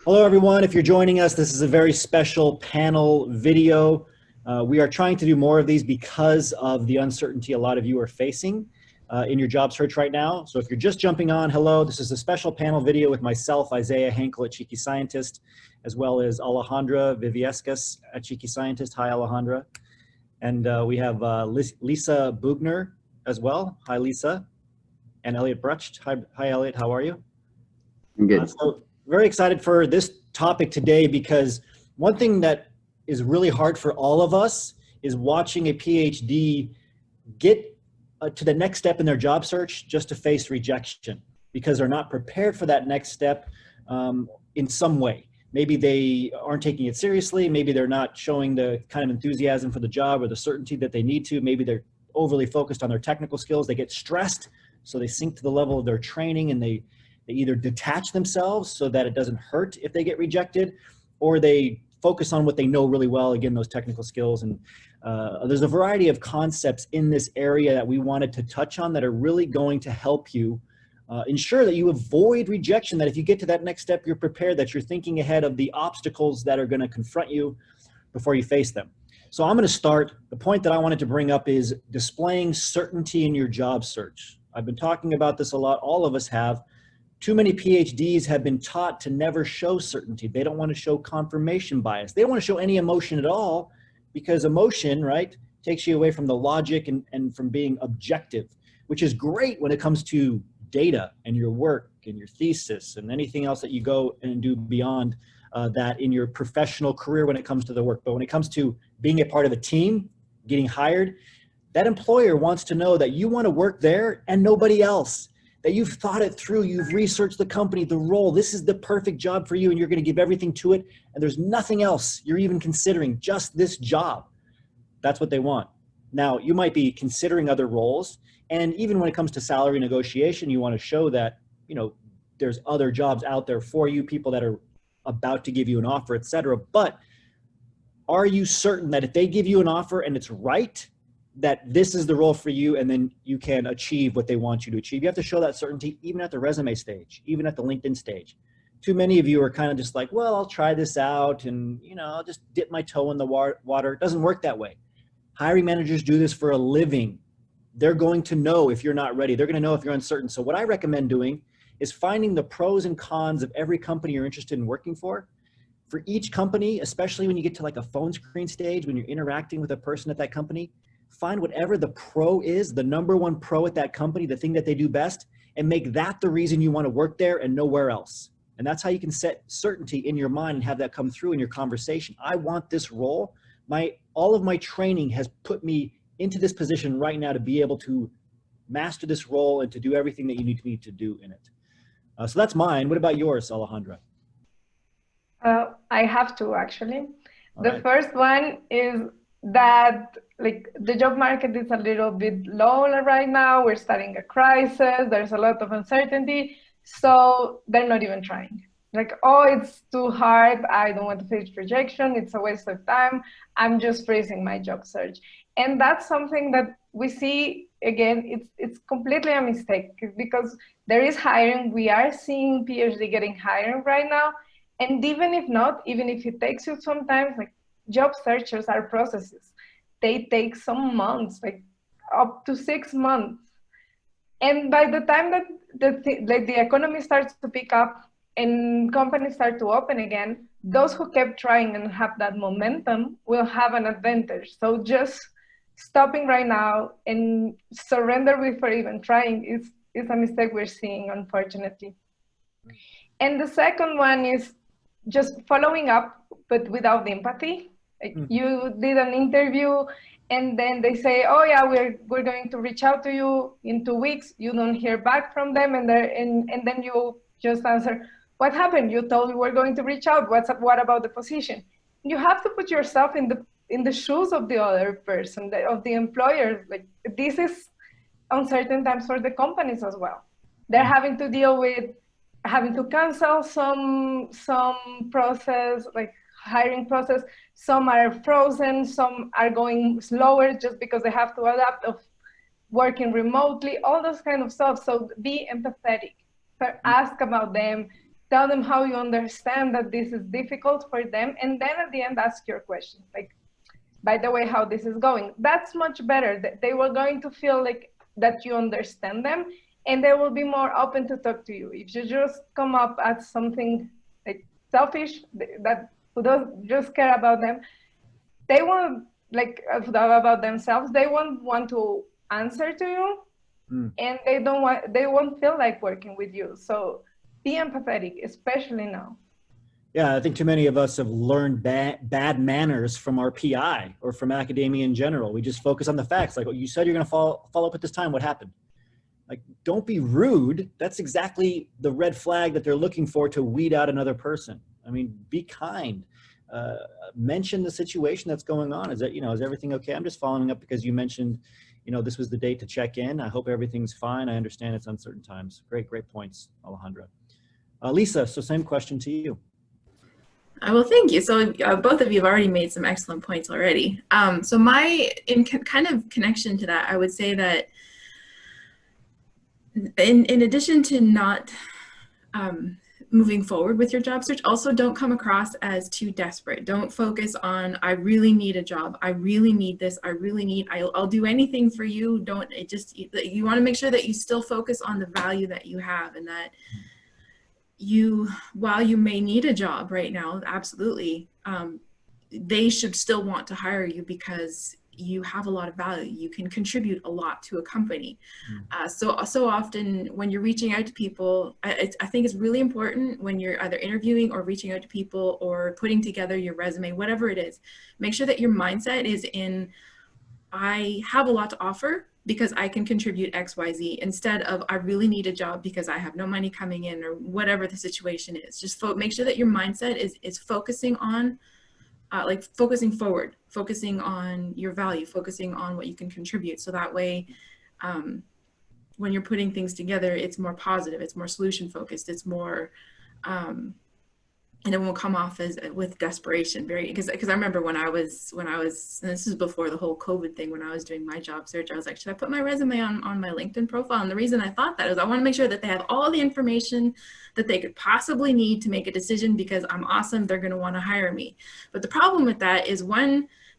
Hello, everyone. If you're joining us, this is a very special panel video. We are trying to do more of these because of the uncertainty a lot of you are facing in your job search right now. So if you're just jumping on, hello, this is a special panel video with myself, Isaiah Henkel at Cheeky Scientist, as well as Alejandra Viviescas at Cheeky Scientist. Hi, Alejandra. And we have Lisa Bugner as well. Hi, Lisa. And Elliot Brucht. Hi, Elliot. How are you? I'm good. So very excited for this topic today because one thing that is really hard for all of us is watching a PhD get to the next step in their job search just to face rejection because they're not prepared for that next step in some way. Maybe they aren't taking it seriously. Maybe they're not showing the kind of enthusiasm for the job or the certainty that they need to. Maybe they're overly focused on their technical skills. They get stressed, so they sink to the level of their training and they either detach themselves so that it doesn't hurt if they get rejected, or they focus on what they know really well, again, those technical skills. And there's a variety of concepts in this area that we wanted to touch on that are really going to help you ensure that you avoid rejection, that if you get to that next step, you're prepared, that you're thinking ahead of the obstacles that are going to confront you before you face them. So I'm going to start. The point that I wanted to bring up is displaying certainty in your job search. I've been talking about this a lot. All of us have. Too many PhDs have been taught to never show certainty. They don't want to show confirmation bias. They don't want to show any emotion at all because emotion, right, takes you away from the logic and from being objective, which is great when it comes to data and your work and your thesis and anything else that you go and do beyond that in your professional career when it comes to the work. But when it comes to being a part of a team, getting hired, that employer wants to know that you want to work there and nobody else, that you've thought it through, you've researched the company, the role, this is the perfect job for you and you're going to give everything to it and there's nothing else you're even considering, just this job. That's what they want. Now, you might be considering other roles, and even when it comes to salary negotiation, you want to show that, you know, there's other jobs out there for you, people that are about to give you an offer, etc. But are you certain that if they give you an offer and it's right, that this is the role for you and then you can achieve what they want you to achieve? You have to show that certainty even at the resume stage, even at the LinkedIn stage. Too many of you are kind of just like, well, I'll try this out and, you know, I'll just dip my toe in the water. It doesn't work that way. Hiring managers do this for a living. They're going to know if you're not ready. They're going to know if you're uncertain. So what I recommend doing is finding the pros and cons of every company you're interested in working for. For each company, especially when you get to like a phone screen stage, when you're interacting with a person at that company, find whatever the pro is, the number one pro at that company, the thing that they do best, and make that the reason you want to work there and nowhere else. And that's how you can set certainty in your mind and have that come through in your conversation. I want this role. All of my training has put me into this position right now to be able to master this role and to do everything that you need me to do in it. So that's mine. What about yours, Alejandra? I have two, actually. All The right. first one is that like the job market is a little bit low right now. We're starting a crisis. There's a lot of uncertainty. So they're not even trying. Like, oh, it's too hard. I don't want to face rejection. It's a waste of time. I'm just freezing my job search. And that's something that we see, again, it's completely a mistake because there is hiring. We are seeing PhD getting hired right now. And even if not, even if it takes you sometimes, like job searches are processes. They take some months, like up to 6 months. And by the time that the economy starts to pick up and companies start to open again, those who kept trying and have that momentum will have an advantage. So just stopping right now and surrender before even trying is a mistake we're seeing, unfortunately. And the second one is just following up, but without empathy. Like you did an interview and then they say, oh yeah, we're going to reach out to you in 2 weeks. You don't hear back from them, and then you just answer, what happened? You told me we're going to reach out. What about the position? You have to put yourself in the shoes of the other person, of the employer. Like, this is uncertain times for the companies as well. They're having to deal with having to cancel some process, like hiring process. Some are frozen, some are going slower just because they have to adapt of working remotely, all those kind of stuff. So be empathetic, ask about them, tell them how you understand that this is difficult for them, and then at the end ask your questions, like, by the way, how this is going. That's much better. That they were going to feel like that you understand them, and they will be more open to talk to you. If you just come up as something like selfish, that who doesn't just care about them, they won't like about themselves. They won't want to answer to you, and they won't feel like working with you. So be empathetic, especially now. Yeah, I think too many of us have learned bad manners from our PI or from academia in general. We just focus on the facts. Like, oh, you said you're going to follow up at this time. What happened? Like, don't be rude. That's exactly the red flag that they're looking for to weed out another person. I mean, be kind. Mention the situation that's going on. Is that, is everything okay? I'm just following up because you mentioned, this was the date to check in. I hope everything's fine. I understand it's uncertain times. Great points, Alejandra. Lisa, so same question to you. Well, thank you. So both of you have already made some excellent points already. So in kind of connection to that, I would say that in addition to not moving forward with your job search, also don't come across as too desperate. Don't focus on, I really need a job. I really need this. I'll do anything for you. You want to make sure that you still focus on the value that you have, and that while you may need a job right now, absolutely, they should still want to hire you because you have a lot of value. You can contribute a lot to a company. So often when you're reaching out to people, I think it's really important when you're either interviewing or reaching out to people or putting together your resume, whatever it is, make sure that your mindset is in, I have a lot to offer because I can contribute X, Y, Z, instead of I really need a job because I have no money coming in, or whatever the situation is. Just make sure that your mindset is focusing on, focusing forward, focusing on your value, focusing on what you can contribute. So that way, when you're putting things together, it's more positive, it's more solution focused, it's more, and it won't come off as with desperation. Because I remember when I was, and this is before the whole COVID thing, when I was doing my job search, I was like, should I put my resume on my LinkedIn profile? And the reason I thought that is I want to make sure that they have all the information that they could possibly need to make a decision, because I'm awesome, they're going to want to hire me. But the problem with that is,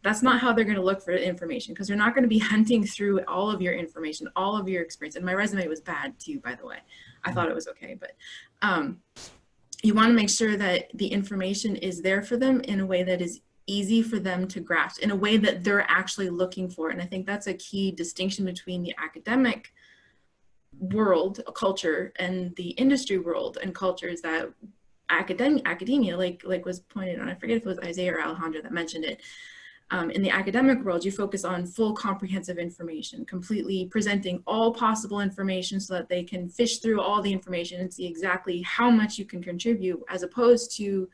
that's not how they're going to look for information, because they're not going to be hunting through all of your information, all of your experience. And my resume was bad too, by the way. I thought it was okay, but you want to make sure that the information is there for them in a way that is easy for them to grasp, in a way that they're actually looking for. And I think that's a key distinction between the academic world culture and the industry world and cultures. That academia, like was pointed on, I forget if it was Isaiah or Alejandra that mentioned it. In the academic world, you focus on full comprehensive information, completely presenting all possible information so that they can fish through all the information and see exactly how much you can contribute, as opposed to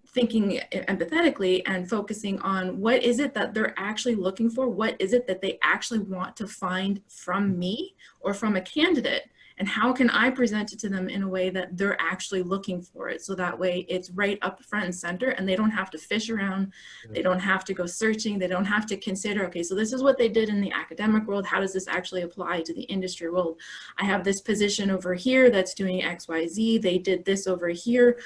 thinking empathetically and focusing on what is it that they're actually looking for, what is it that they actually want to find from me or from a candidate, and how can I present it to them in a way that they're actually looking for it, so that way it's right up front and center, and they don't have to fish around, they don't have to go searching, they don't have to consider, okay, so this is what they did in the academic world, how does this actually apply to the industry world? I have this position over here that's doing X, Y, Z, they did this over here.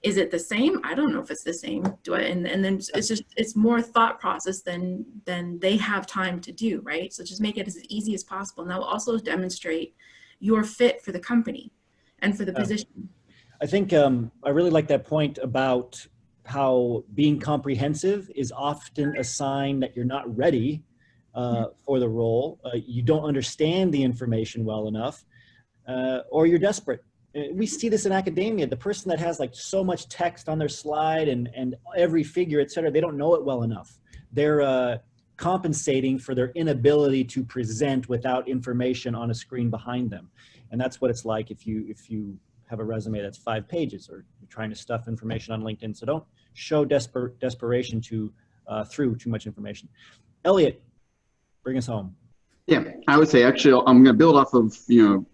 Is it the same? I don't know if it's the same. And then it's more thought process than they have time to do, right? So just make it as easy as possible. And that will also demonstrate your fit for the company and for the position. I think I really like that point about how being comprehensive is often a sign that you're not ready for the role. You don't understand the information well enough, or you're desperate. We see this in academia. The person that has like so much text on their slide and every figure, et cetera, they don't know it well enough. They're compensating for their inability to present without information on a screen behind them. And that's what it's like if you have a resume that's 5 pages, or you're trying to stuff information on LinkedIn. So don't show desperation through too much information. Elliot, bring us home. Yeah, I would say actually I'm going to build off of,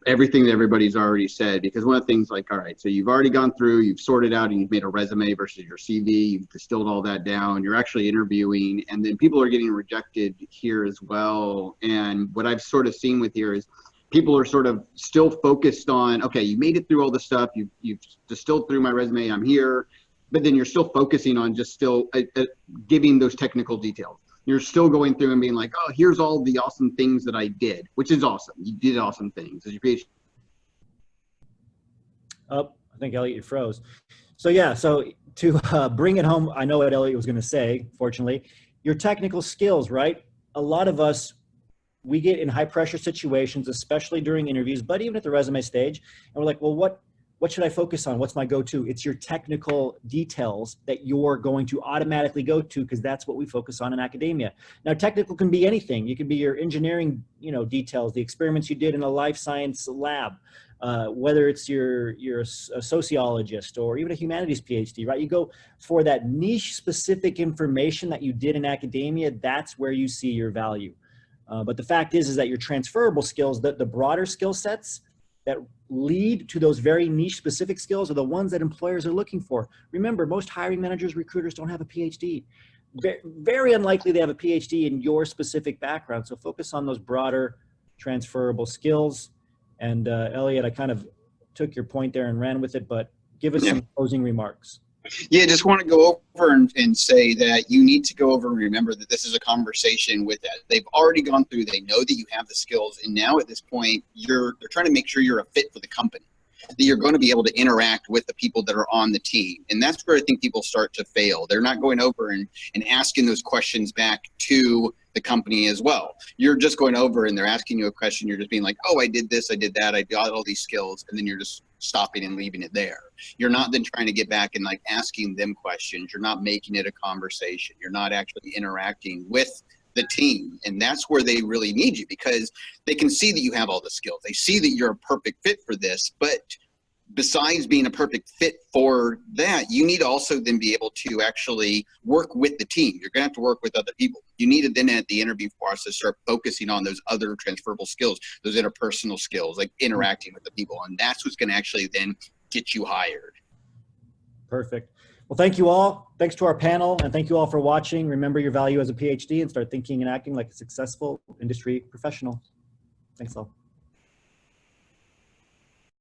everything that everybody's already said, because one of the things, like, all right, so you've already gone through, you've sorted out, and you've made a resume versus your CV, you've distilled all that down, you're actually interviewing, and then people are getting rejected here as well. And what I've sort of seen with here is people are sort of still focused on, okay, you made it through all the stuff, you've distilled through my resume, I'm here, but then you're still focusing on just still giving those technical details. You're still going through and being like, oh, here's all the awesome things that I did, which is awesome. You did awesome things as your PhD. Oh, I think Elliot, you froze. So yeah, so to bring it home, I know what Elliot was going to say, fortunately, your technical skills, right? A lot of us, we get in high pressure situations, especially during interviews, but even at the resume stage, and we're like, well, what should I focus on? What's my go-to? It's your technical details that you're going to automatically go to, because that's what we focus on in academia. Now, technical can be anything. You can be your engineering, details, the experiments you did in a life science lab, whether it's you're a sociologist or even a humanities PhD, right? You go for that niche specific information that you did in academia. That's where you see your value. But the fact is that your transferable skills, the broader skill sets that lead to those very niche specific skills, are the ones that employers are looking for. Remember, most hiring managers, recruiters don't have a PhD. Very unlikely they have a PhD in your specific background. So focus on those broader transferable skills. And Elliot, I kind of took your point there and ran with it, but give us some closing remarks. Yeah, just want to go over and say that you need to go over and remember that this is a conversation with that. They've already gone through, they know that you have the skills, and now at this point, they're trying to make sure you're a fit for the company, that you're going to be able to interact with the people that are on the team. And that's where I think people start to fail. They're not going over and asking those questions back to the company as well. You're just going over and they're asking you a question. You're just being like, oh, I did this, I did that, I got all these skills. And then you're just stopping and leaving it there. You're not then trying to get back and like asking them questions. You're not making it a conversation. You're not actually interacting with the team. And that's where they really need you, because they can see that you have all the skills. They see that you're a perfect fit for this, but besides being a perfect fit for that, you need to also then be able to actually work with the team. You're going to have to work with other people. You need to then at the interview process start focusing on those other transferable skills, those interpersonal skills, like interacting with the people. And that's what's going to actually then get you hired. Perfect. Well, thank you all. Thanks to our panel, and thank you all for watching. Remember your value as a PhD and start thinking and acting like a successful industry professional. Thanks all.